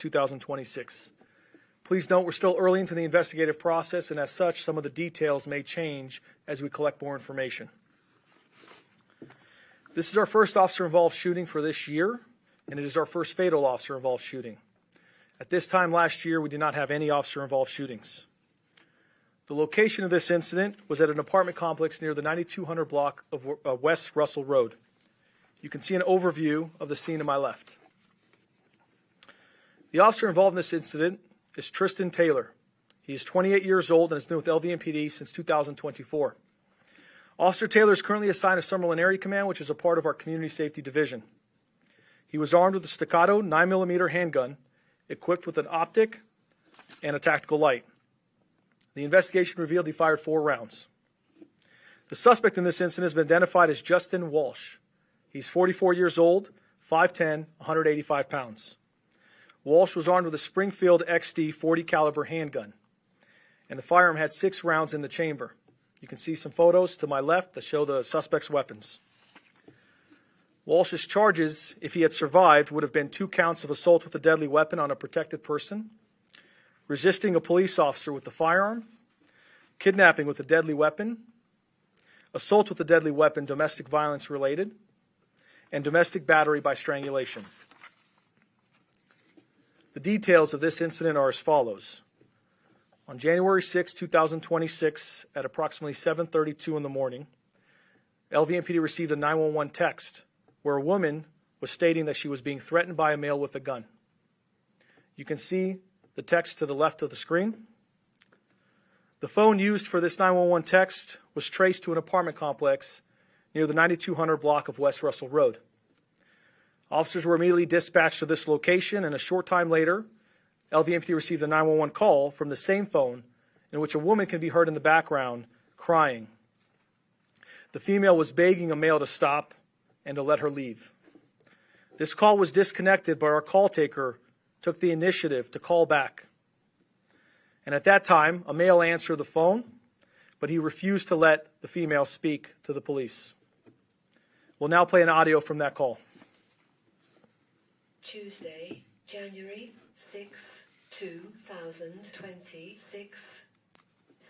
2026. Please note we're still early into the investigative process, and as such, some of the details may change as we collect more information. This is our first officer-involved shooting for this year, and it is our first fatal officer-involved shooting. At this time last year, we did not have any officer-involved shootings. The location of this incident was at an apartment complex near the 9200 block of West Russell Road. You can see an overview of the scene to my left. The officer involved in this incident is Tristan Taylor. He is 28 years old and has been with LVMPD since 2024. Officer Taylor is currently assigned to Summerlin Area Command, which is a part of our Community Safety Division. He was armed with a staccato 9mm handgun, equipped with an optic and a tactical light. The investigation revealed he fired 4 rounds. The suspect in this incident has been identified as Justin Walsh. He's 44 years old, 5'10", 185 pounds. Walsh was armed with a Springfield XD .40 caliber handgun, and the firearm had 6 rounds in the chamber. You can see some photos to my left that show the suspect's weapons. Walsh's charges, if he had survived, would have been 2 counts of assault with a deadly weapon on a protected person, resisting a police officer with the firearm, kidnapping with a deadly weapon, assault with a deadly weapon, domestic violence related, and domestic battery by strangulation. The details of this incident are as follows. On January 6, 2026, at approximately 7:32 in the morning, LVMPD received a 911 text where a woman was stating that she was being threatened by a male with a gun. You can see the text to the left of the screen. The phone used for this 911 text was traced to an apartment complex near the 9200 block of West Russell Road. Officers were immediately dispatched to this location, and a short time later, LVMPD received a 911 call from the same phone in which a woman can be heard in the background crying. The female was begging a male to stop and to let her leave. This call was disconnected, but our call taker took the initiative to call back. And at that time, a male answered the phone, but he refused to let the female speak to the police. We'll now play an audio from that call. Tuesday, January 6, 2026,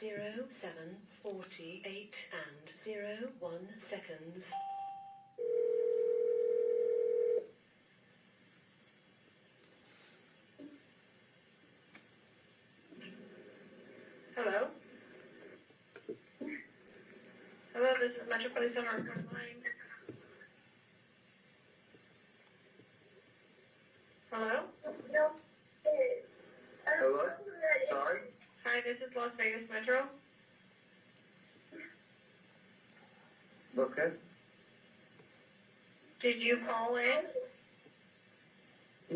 07:48 and 01 seconds. Hello? Hello, this is Metropolitan Police Department. Hello? No. Hello? Sorry? Hi, this is Las Vegas Metro. Okay. Did you call in?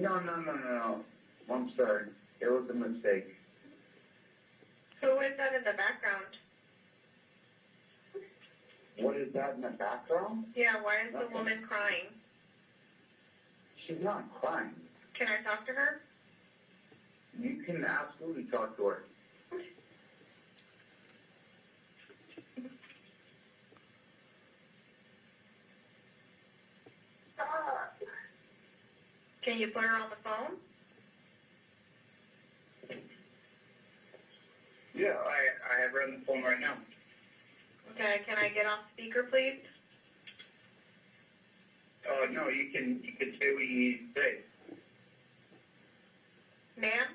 No. I'm sorry. It was a mistake. Who is that in the background? What is that in the background? Yeah, why is the woman crying? She's not crying. Can I talk to her? You can absolutely talk to her. Can you put her on the phone? Yeah, I have her on the phone right now. Okay, can I get off speaker, please? No, you can say what you need to say. Ma'am?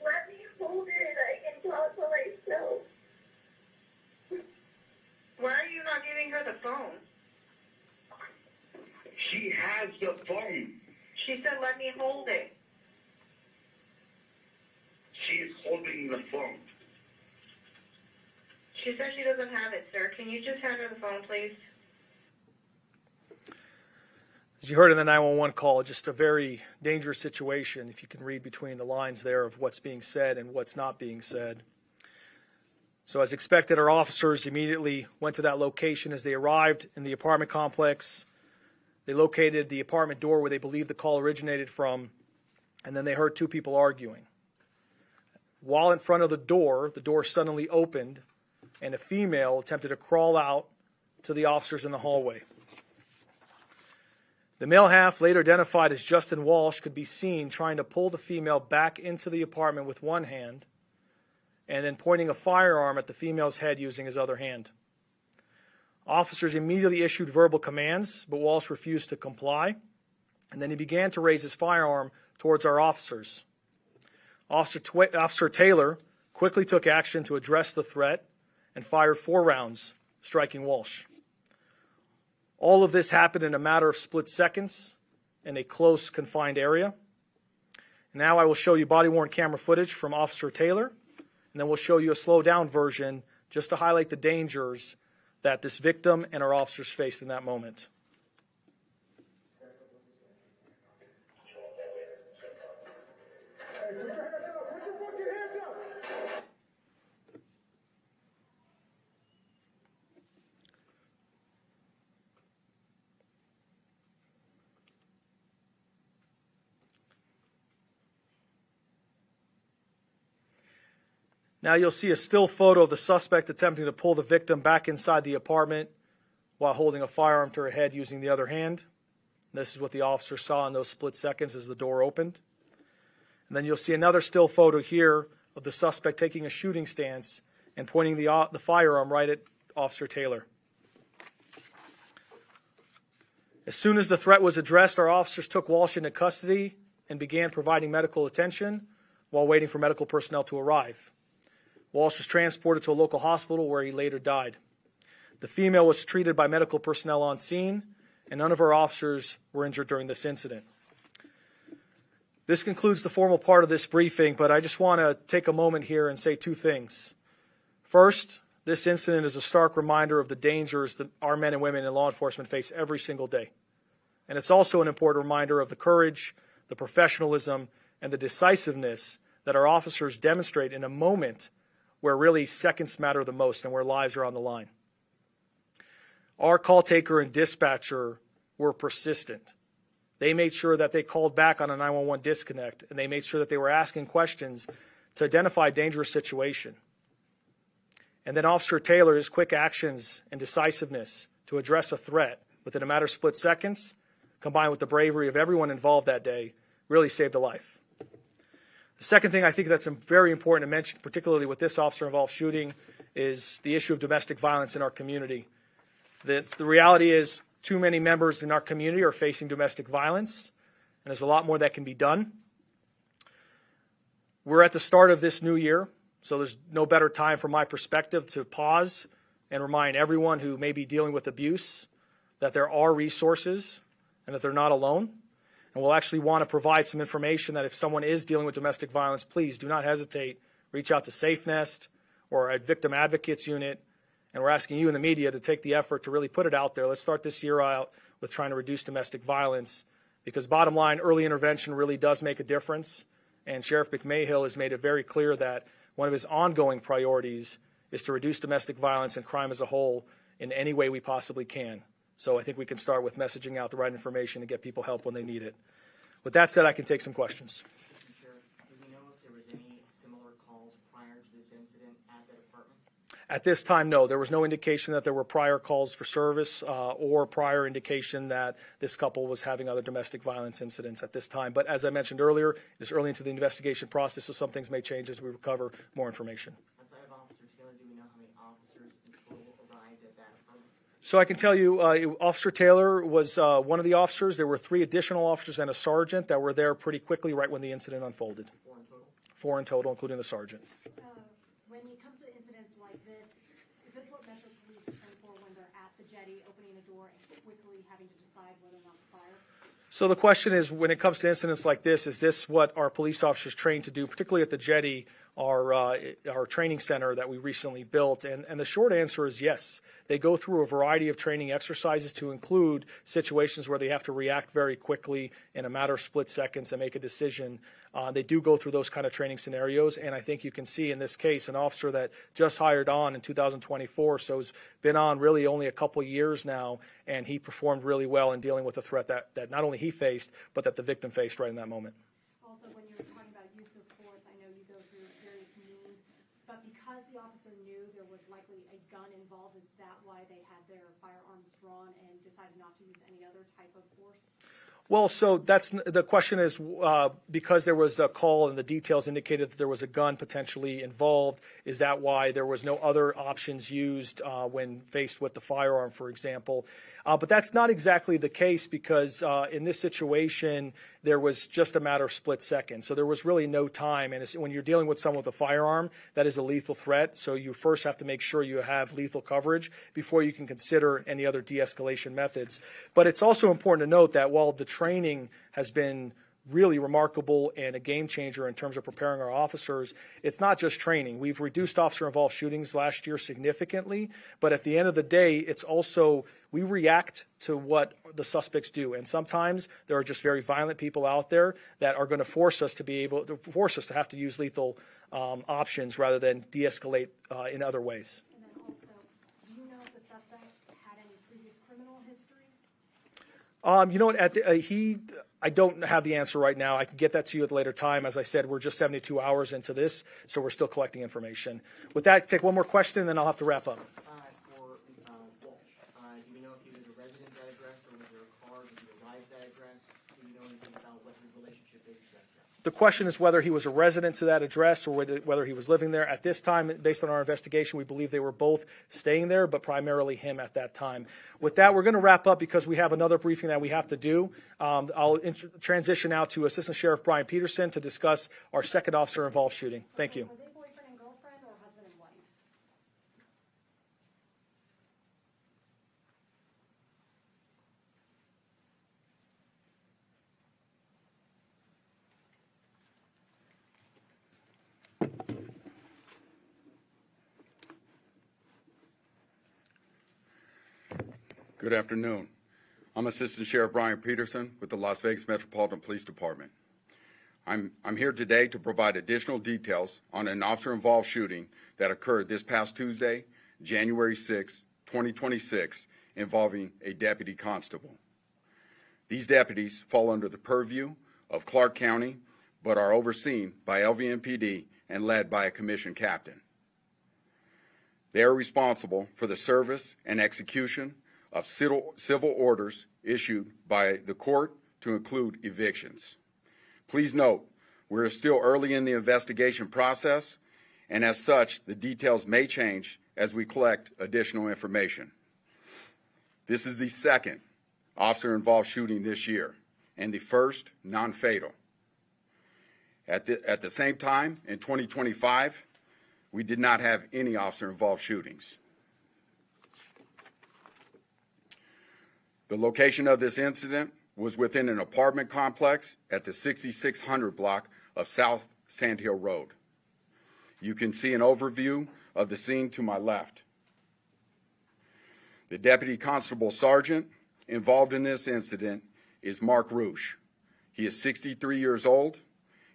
Let me hold it. I can talk to myself. Why are you not giving her the phone? She has the phone. She said let me hold it. She's holding the phone. She said she doesn't have it, sir. Can you just hand her the phone, please? As you heard in the 911 call, just a very dangerous situation, if you can read between the lines there of what's being said and what's not being said. So as expected, our officers immediately went to that location. As they arrived in the apartment complex, they located the apartment door where they believed the call originated from, and then they heard 2 people arguing. While in front of the door suddenly opened, and a female attempted to crawl out to the officers in the hallway. The male half, later identified as Justin Walsh, could be seen trying to pull the female back into the apartment with one hand and then pointing a firearm at the female's head using his other hand. Officers immediately issued verbal commands, but Walsh refused to comply, and then he began to raise his firearm towards our officers. Officer Taylor quickly took action to address the threat and fired 4 rounds, striking Walsh. All of this happened in a matter of split seconds in a close, confined area. Now I will show you body-worn camera footage from Officer Taylor, and then we'll show you a slowed-down version just to highlight the dangers that this victim and our officers faced in that moment. Now you'll see a still photo of the suspect attempting to pull the victim back inside the apartment while holding a firearm to her head using the other hand. This is what the officer saw in those split seconds as the door opened. And then you'll see another still photo here of the suspect taking a shooting stance and pointing the firearm right at Officer Taylor. As soon as the threat was addressed, our officers took Walsh into custody and began providing medical attention while waiting for medical personnel to arrive. Walsh was transported to a local hospital where he later died. The female was treated by medical personnel on scene, and none of our officers were injured during this incident. This concludes the formal part of this briefing, but I just want to take a moment here and say 2 things. First, this incident is a stark reminder of the dangers that our men and women in law enforcement face every single day. And it's also an important reminder of the courage, the professionalism, and the decisiveness that our officers demonstrate in a moment where really seconds matter the most and where lives are on the line. Our call taker and dispatcher were persistent. They made sure that they called back on a 911 disconnect, and they made sure that they were asking questions to identify a dangerous situation. And then Officer Taylor, his quick actions and decisiveness to address a threat within a matter of split seconds, combined with the bravery of everyone involved that day, really saved a life. The second thing I think that's very important to mention, particularly with this officer-involved shooting, is the issue of domestic violence in our community. The reality is too many members in our community are facing domestic violence, and there's a lot more that can be done. We're at the start of this new year, so there's no better time from my perspective to pause and remind everyone who may be dealing with abuse that there are resources and that they're not alone. And we'll actually want to provide some information that if someone is dealing with domestic violence, please do not hesitate. Reach out to Safe Nest or a Victim Advocates Unit. And we're asking you in the media to take the effort to really put it out there. Let's start this year out with trying to reduce domestic violence, because bottom line, early intervention really does make a difference. And Sheriff McMahill has made it very clear that one of his ongoing priorities is to reduce domestic violence and crime as a whole in any way we possibly can. So I think we can start with messaging out the right information and get people help when they need it. With that said, I can take some questions. Mr. Sheriff, do we know if there was any similar calls prior to this incident at that apartment? At this time, no. There was no indication that there were prior calls for service or prior indication that this couple was having other domestic violence incidents at this time. But as I mentioned earlier, it's early into the investigation process, so some things may change as we recover more information. Outside of Officer Taylor, do we know how many officers in total arrived at that apartment? So I can tell you, Officer Taylor was one of the officers. There were 3 additional officers and a sergeant that were there pretty quickly right when the incident unfolded. 4 in total? 4 in total, including the sergeant. When it comes to incidents like this, is this what Metro Police train for when they're at the jetty, opening a door and quickly having to decide whether or not to fire? So the question is, when it comes to incidents like this, is this what our police officers trained to do, particularly at the jetty, our training center that we recently built? And the short answer is yes. They go through a variety of training exercises to include situations where they have to react very quickly in a matter of split seconds and make a decision. They do go through those kind of training scenarios, and I think you can see in this case an officer that just hired on in 2024, so has been on really only a couple years now, and he performed really well in dealing with a threat that not only he faced, but that the victim faced right in that moment. Also, when you're talking about use of force, I know you go through various means, but because the officer knew there was likely a gun involved, is that why they had their firearms drawn and decided not to use any other type of force? Well, so that's the question is because there was a call and the details indicated that there was a gun potentially involved. Is that why there was no other options used when faced with the firearm, for example? But that's not exactly the case because in this situation there was just a matter of split seconds. So there was really no time. And when you're dealing with someone with a firearm, that is a lethal threat. So you first have to make sure you have lethal coverage before you can consider any other de-escalation methods. But it's also important to note that while the training has been really remarkable and a game changer in terms of preparing our officers, it's not just training. We've reduced officer-involved shootings last year significantly, but at the end of the day, it's also we react to what the suspects do. And sometimes there are just very violent people out there that are going to force us to have to use lethal options rather than de-escalate in other ways. And then also, do you know if the suspect had any previous criminal history? You know what? I don't have the answer right now. I can get that to you at a later time. As I said, we're just 72 hours into this, so we're still collecting information. With that, take one more question, and then I'll have to wrap up. For Walsh, do we know if he was a resident at that address, or was there a car? Did he arrive at that address? Do you know anything about what his relationship is to that address? The question is whether he was a resident to that address or whether he was living there. At this time, based on our investigation, we believe they were both staying there, but primarily him at that time. With that, we're going to wrap up because we have another briefing that we have to do. I'll transition now to Assistant Sheriff Brian Peterson to discuss our second officer-involved shooting. Thank you. Were they boyfriend and girlfriend or husband and wife? Good afternoon. I'm Assistant Sheriff Brian Peterson with the Las Vegas Metropolitan Police Department. I'm here today to provide additional details on an officer-involved shooting that occurred this past Tuesday, January 6, 2026, involving a deputy constable. These deputies fall under the purview of Clark County, but are overseen by LVMPD and led by a commissioned captain. They are responsible for the service and execution of civil orders issued by the court to include evictions. Please note, we're still early in the investigation process, and as such, the details may change as we collect additional information. This is the second officer-involved shooting this year, and the first non-fatal. At the same time, in 2025, we did not have any officer-involved shootings. The location of this incident was within an apartment complex at the 6600 block of South Sand Hill Road. You can see an overview of the scene to my left. The Deputy Constable Sergeant involved in this incident is Mark Roosh. He is 63 years old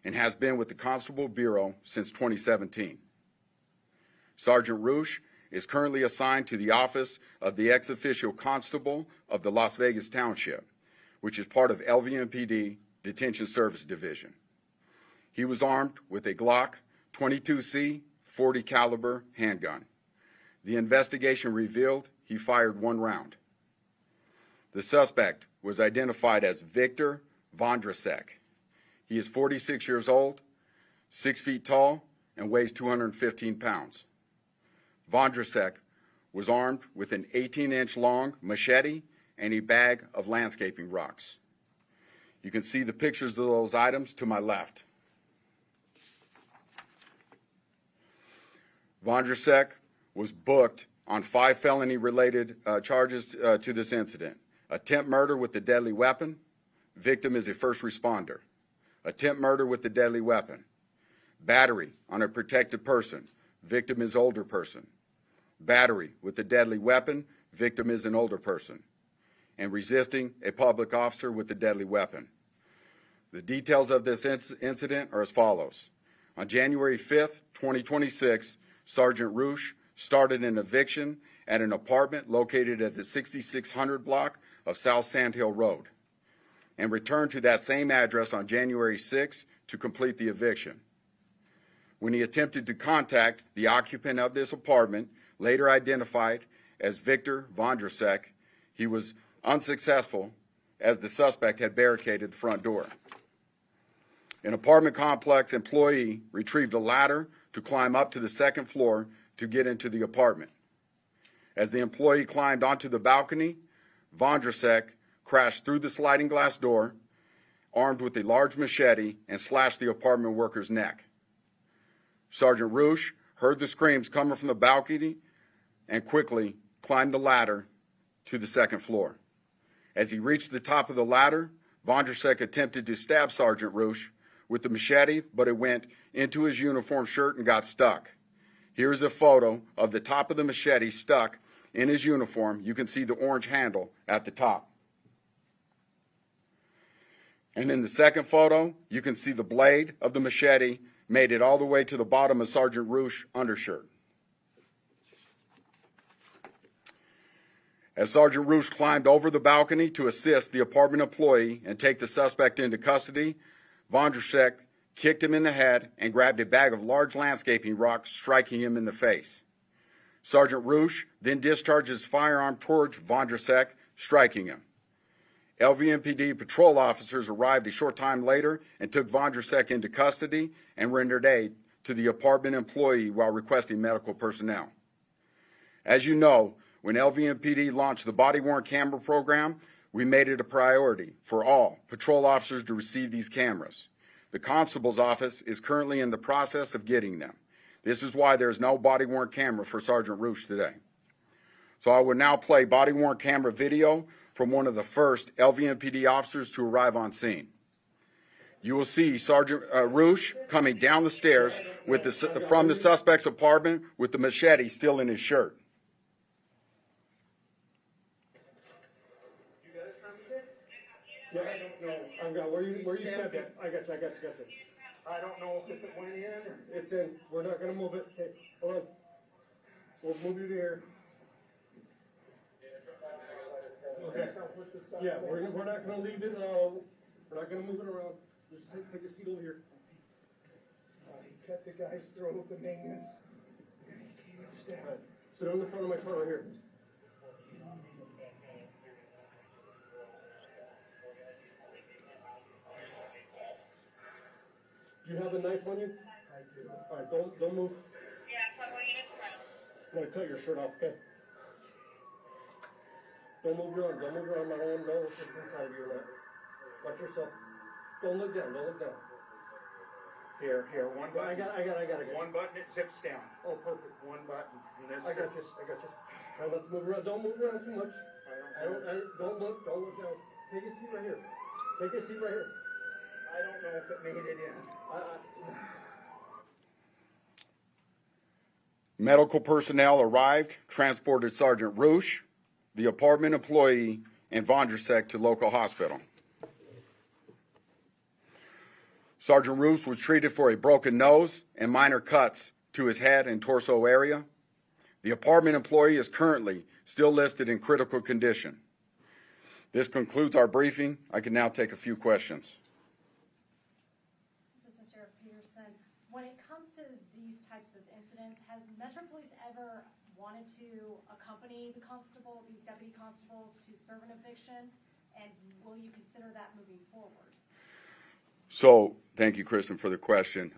and has been with the Constable Bureau since 2017. Sergeant Roosh is currently assigned to the office of the ex-official constable of the Las Vegas Township, which is part of LVMPD Detention Service Division. He was armed with a Glock 22C 40 caliber handgun. The investigation revealed he fired one round. The suspect was identified as Victor Vondrasek. He is 46 years old, 6 feet tall, and weighs 215 pounds. Vondrasek was armed with an 18-inch long machete and a bag of landscaping rocks. You can see the pictures of those items to my left. Vondrasek was booked on 5 felony-related charges to this incident. Attempt murder with a deadly weapon. Victim is a first responder. Attempt murder with a deadly weapon. Battery on a protected person. Victim is older person. Battery with a deadly weapon. Victim is an older person. And resisting a public officer with a deadly weapon. The details of this incident are as follows. On January 5th, 2026, Sergeant Roosh started an eviction at an apartment located at the 6600 block of South Sand Hill Road and returned to that same address on January 6th to complete the eviction. When he attempted to contact the occupant of this apartment, later identified as Victor Vondrasek, he was unsuccessful as the suspect had barricaded the front door. An apartment complex employee retrieved a ladder to climb up to the second floor to get into the apartment. As the employee climbed onto the balcony, Vondrasek crashed through the sliding glass door, armed with a large machete, and slashed the apartment worker's neck. Sergeant Roosh heard the screams coming from the balcony and quickly climbed the ladder to the second floor. As he reached the top of the ladder, Vondrasek attempted to stab Sergeant Roosh with the machete, but it went into his uniform shirt and got stuck. Here's a photo of the top of the machete stuck in his uniform. You can see the orange handle at the top. And in the second photo, you can see the blade of the machete made it all the way to the bottom of Sergeant Roosh's undershirt. As Sergeant Roosh climbed over the balcony to assist the apartment employee and take the suspect into custody, Vondrasek kicked him in the head and grabbed a bag of large landscaping rocks, striking him in the face. Sergeant Roosh then discharged his firearm towards Vondrasek, striking him. LVMPD patrol officers arrived a short time later and took Vondrasek into custody and rendered aid to the apartment employee while requesting medical personnel. As you know, when LVMPD launched the body-worn camera program, we made it a priority for all patrol officers to receive these cameras. The constable's office is currently in the process of getting them. This is why there's no body-worn camera for Sergeant Roosh today. So I will now play body-worn camera video from one of the first LVMPD officers to arrive on scene. You will see Sergeant Roosh coming down the stairs with from the suspect's apartment with the machete still in his shirt. Yeah, I don't know. I've got, where you said that. I got you. I don't know if it went in or... It's in. We're not gonna move it. Okay, hold on. We'll move you here. Okay. Yeah, we're not gonna leave it, we're not gonna move it around. Just take a seat over here. He cut the guy's throat with the maintenance. Right. Sit on the front of my car right here. Do you have a knife on you? I do. All right, don't move. Yeah, so I want you to smile. I'm gonna cut your shirt off, okay? Don't move around. I don't know if it's inside of you or not. Watch yourself. Don't look down. Here, one button. I got it. One button, it zips down. Oh, perfect. One button. And this I got you. Try not to move around. Don't move around too much. Don't look down. Take a seat right here. I don't know if it made it in. Medical personnel arrived, transported Sergeant Roosh, the apartment employee, and Vondrasek to local hospital. Sergeant Roosh was treated for a broken nose and minor cuts to his head and torso area. The apartment employee is currently still listed in critical condition. This concludes our briefing. I can now take a few questions. Assistant Sheriff Peterson, when it comes to these types of incidents, has Metro Police ever wanted to accompany the constable, these deputy constables, to serve an eviction? And will you consider that moving forward? So, thank you, Kristen, for the question.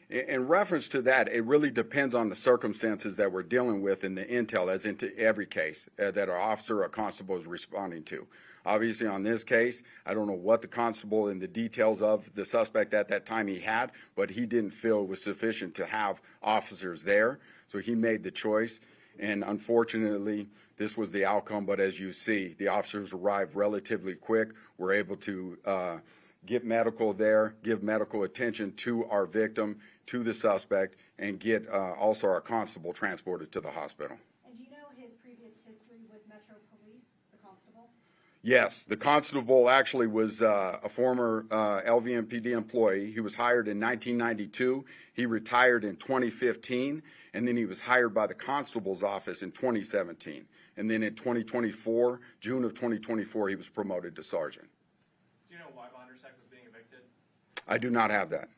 In reference to that, it really depends on the circumstances that we're dealing with in the intel, as into every case that our officer or constable is responding to. Obviously, on this case, I don't know what the constable and the details of the suspect at that time he had, but he didn't feel it was sufficient to have officers there, so he made the choice. And unfortunately, this was the outcome, but as you see, the officers arrived relatively quick. We're able to get medical there, give medical attention to our victim, to the suspect, and get also our constable transported to the hospital. And do you know his previous history with Metro Police, the constable? Yes, the constable actually was a former LVMPD employee. He was hired in 1992. He retired in 2015, and then he was hired by the constable's office in 2017. And then in 2024, June of 2024, he was promoted to sergeant. Do you know why Vondrasek was being evicted? I do not have that.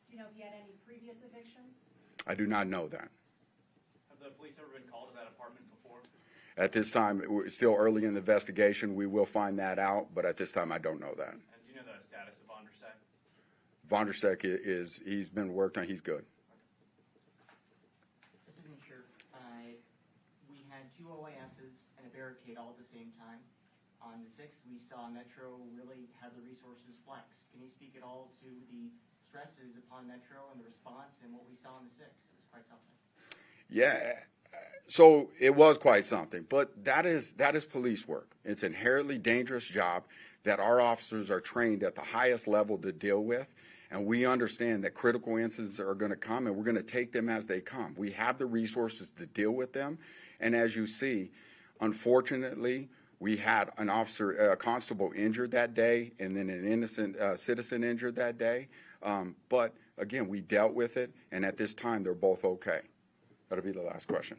Do you know if he had any previous evictions? I do not know that. Have the police ever been called to that apartment before? At this time, we're still early in the investigation. We will find that out, but at this time, I don't know that. And do you know the status of Vondersek? Vondersek he's been worked on. He's good. Assistant Sheriff, we had 2 OASs and a barricade all at the same time. On the 6th, we saw Metro really have the resources flex. Can you speak at all to the stresses upon Metro and the response and what we saw on the 6th? It was quite something. Yeah, so it was quite something, but that is police work. It's an inherently dangerous job that our officers are trained at the highest level to deal with, and we understand that critical incidents are going to come, and we're going to take them as they come. We have the resources to deal with them, and as you see, unfortunately, we had an officer, a constable injured that day, and then an innocent citizen injured that day. But again, we dealt with it, and at this time, they're both okay. That'll be the last question.